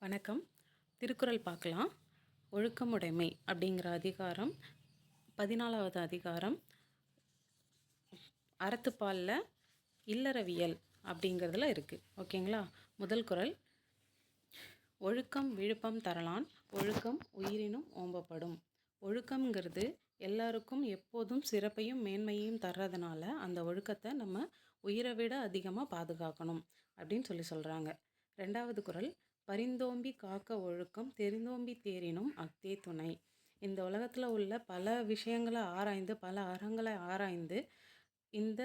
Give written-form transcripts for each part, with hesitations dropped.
வணக்கம். திருக்குறள் பார்க்கலாம். ஒழுக்கமுடைமை அப்படிங்கிற அதிகாரம் 14வது அதிகாரம். அறத்துப்பாலில் இல்லறவியல் அப்படிங்கிறதுல இருக்குது. ஓகேங்களா? முதல் குறள், ஒழுக்கம் விழுப்பம் தரலான், ஒழுக்கம் உயிரினும் ஓம்பப்படும். ஒழுக்கம்ங்கிறது எல்லாருக்கும் எப்போதும் சிறப்பையும் மேன்மையையும் தர்றதுனால அந்த ஒழுக்கத்தை நம்ம உயிரை விட அதிகமாக பாதுகாக்கணும் அப்படின்னு சொல்கிறாங்க. 2வது குறள், பரிந்தோம்பி காக்க ஒழுக்கம் தெரிந்தோம்பி தேரினும் அக்தே துணை. இந்த உலகத்தில் உள்ள பல விஷயங்களை ஆராய்ந்து, பல அறங்களை ஆராய்ந்து, இந்த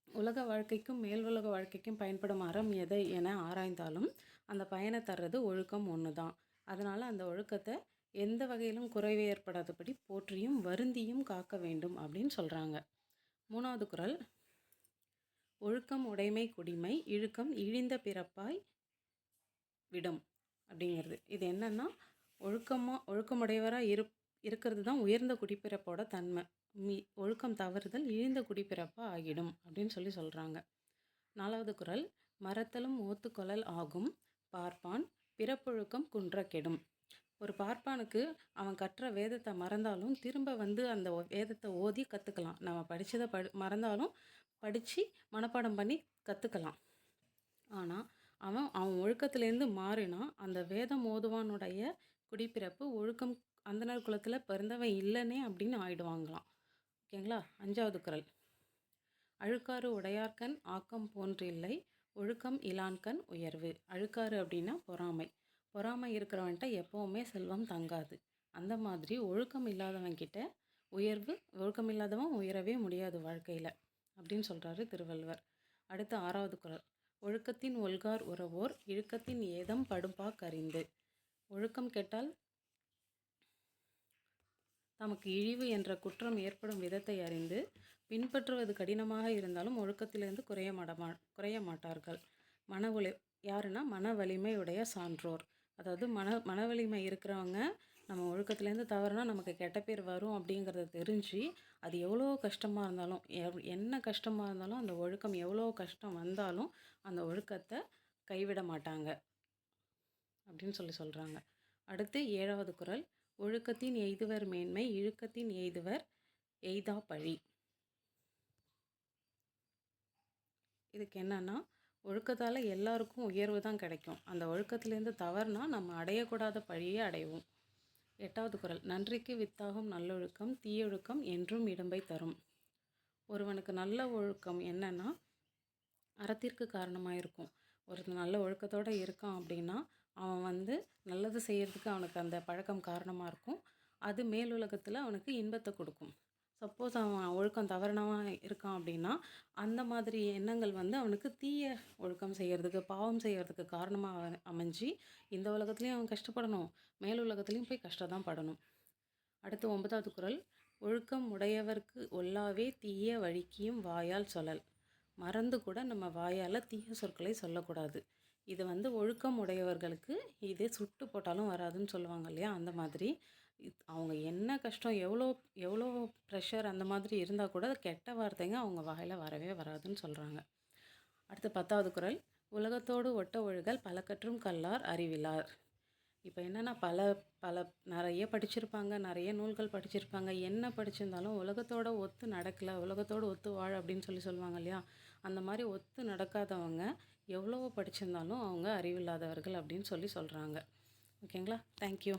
உலக வாழ்க்கைக்கும் மேல் உலக வாழ்க்கைக்கும் பயன்படும் அறம் எதை என ஆராய்ந்தாலும் அந்த பயனை தர்றது ஒழுக்கம் ஒன்று தான். அதனால் அந்த ஒழுக்கத்தை எந்த வகையிலும் குறைவு ஏற்படாதபடி போற்றியும் வருந்தியும் காக்க வேண்டும் அப்படின்னு சொல்கிறாங்க. 3வது குறள், ஒழுக்கம் உடைமை குடிமை இழுக்கம் இழிந்த பிறப்பாய் விடும் அப்படிங்கிறது. இது என்னன்னா, ஒழுக்கமுடையவராக இருக்கிறது தான் உயர்ந்த குடிப்பிறப்போட தன்மை. ஒழுக்கம் தவறுதல் இழிந்த குடிப்பிறப்பாக ஆகிடும் அப்படின்னு சொல்கிறாங்க. 4வது குறள், மறத்தலும் ஓத்துக்கொள்ளல் ஆகும் பார்ப்பான் பிறப்பொழுக்கம் குன்ற கெடும். ஒரு பார்ப்பானுக்கு அவன் கற்ற வேதத்தை மறந்தாலும் திரும்ப வந்து அந்த வேதத்தை ஓதி கற்றுக்கலாம். நம்ம படித்ததை மறந்தாலும் படித்து மனப்பாடம் பண்ணி கற்றுக்கலாம். ஆனால் அவன் ஒழுக்கத்துலேருந்து மாறினா அந்த வேதம் ஓதுவானுடைய குடிப்பிறப்பு ஒழுக்கம் அந்தனர் குலத்தில் பிறந்தவன் இல்லைன்னே அப்படின்னு ஆயிடுவாங்களாம். ஓகேங்களா? 5வது குறள், அழுக்காறு உடையார்கண் ஆக்கம் போன்றில்லை ஒழுக்கம் இலான்கண் உயர்வு. அழுக்காறு அப்படின்னா பொறாமை இருக்கிறவன்கிட்ட எப்போவுமே செல்வம் தங்காது. அந்த மாதிரி ஒழுக்கம் இல்லாதவன்கிட்ட ஒழுக்கம் இல்லாதவன் உயரவே முடியாது வாழ்க்கையில் அப்படின்னு சொல்கிறாரு திருவள்ளுவர். அடுத்து 6வது குறள், ஒழுக்கத்தின் ஒல்கார் உறவோர் இழுக்கத்தின் ஏதம் படும்பாக் அறிந்து. ஒழுக்கம் கெட்டால் தமக்கு இழிவு என்ற குற்றம் ஏற்படும் விதத்தை அறிந்து பின்பற்றுவது கடினமாக இருந்தாலும் ஒழுக்கத்திலிருந்து குறைய மாட்டார்கள். யாருன்னா மன வலிமையுடைய சான்றோர். அதாவது மன வலிமை இருக்கிறவங்க நம்ம ஒழுக்கத்துலேருந்து தவறுனா நமக்கு கெட்ட பேர் வரும் அப்படிங்கிறத தெரிஞ்சு அது எவ்வளோ கஷ்டமாக இருந்தாலும் என்ன கஷ்டமாக இருந்தாலும் அந்த ஒழுக்கம் எவ்வளோ கஷ்டம் வந்தாலும் அந்த ஒழுக்கத்தை கைவிட மாட்டாங்க அப்படின்னு சொல்கிறாங்க. அடுத்து 7வது குறள், ஒழுக்கத்தின் எய்துவர் மேன்மை இழுக்கத்தின் எய்துவர் எய்தா பழி. இதுக்கு என்னன்னா, ஒழுக்கத்தால் எல்லாருக்கும் உயர்வு தான் கிடைக்கும். அந்த ஒழுக்கத்திலேருந்து தவறுனா நம்ம அடையக்கூடாத பழியை அடைவோம். 8வது குறள், நன்றிக்கு வித்தாகும் நல்லொழுக்கம் தீயொழுக்கம் என்றும் இடும்பை தரும். ஒருவனுக்கு நல்ல ஒழுக்கம் என்னன்னா அறத்திற்கு காரணமாக இருக்கும். ஒரு நல்ல ஒழுக்கத்தோடு இருக்கான் அப்படின்னா அவன் நல்லது செய்கிறதுக்கு அவனுக்கு அந்த பழக்கம் காரணமாக இருக்கும். அது மேலுலகத்தில் அவனுக்கு இன்பத்தை கொடுக்கும். சப்போஸ் அவன் ஒழுக்கம் தவறுனவன் இருக்கான் அப்படின்னா அந்த மாதிரி எண்ணங்கள் அவனுக்கு தீய ஒழுக்கம் செய்கிறதுக்கு பாவம் செய்கிறதுக்கு காரணமாக அமைஞ்சு இந்த உலகத்துலேயும் அவன் கஷ்டப்படணும், மேலுலகத்துலேயும் போய் கஷ்டம் தான் படணும். அடுத்து 9வது குறள், ஒழுக்கம் உடையவர்க்கு ஒல்லாவே தீய வழிக்கியும் வாயால் சொல்லல். மறந்து கூட நம்ம வாயால் தீய சொற்களை சொல்லக்கூடாது. இது ஒழுக்கம் உடையவர்களுக்கு இது சுட்டு போட்டாலும் வராதுன்னு சொல்லுவாங்க இல்லையா? அந்த மாதிரி அவங்க என்ன கஷ்டம் எவ்வளோ ப்ரெஷர் அந்த மாதிரி இருந்தால் கூட கெட்ட வார்த்தைங்க அவங்க வாயில் வரவே வராதுன்னு சொல்கிறாங்க. அடுத்து 10வது குறள், உலகத்தோடு ஒட்ட ஒழுகல் பல கற்றும் கல்லார் அறிவிலார். இப்போ என்னென்னா நிறைய படிச்சிருப்பாங்க, நிறைய நூல்கள் படிச்சிருப்பாங்க, என்ன படிச்சிருந்தாலும் உலகத்தோடு ஒத்து நடக்கலை, உலகத்தோடு ஒத்து வாழ அப்படின்னு சொல்லுவாங்க இல்லையா? அந்த மாதிரி ஒத்து நடக்காதவங்க எவ்வளோ படிச்சிருந்தாலும் அவங்க அறிவில்லாதவர்கள் அப்படின்னு சொல்கிறாங்க. ஓகேங்களா? தேங்க்யூ.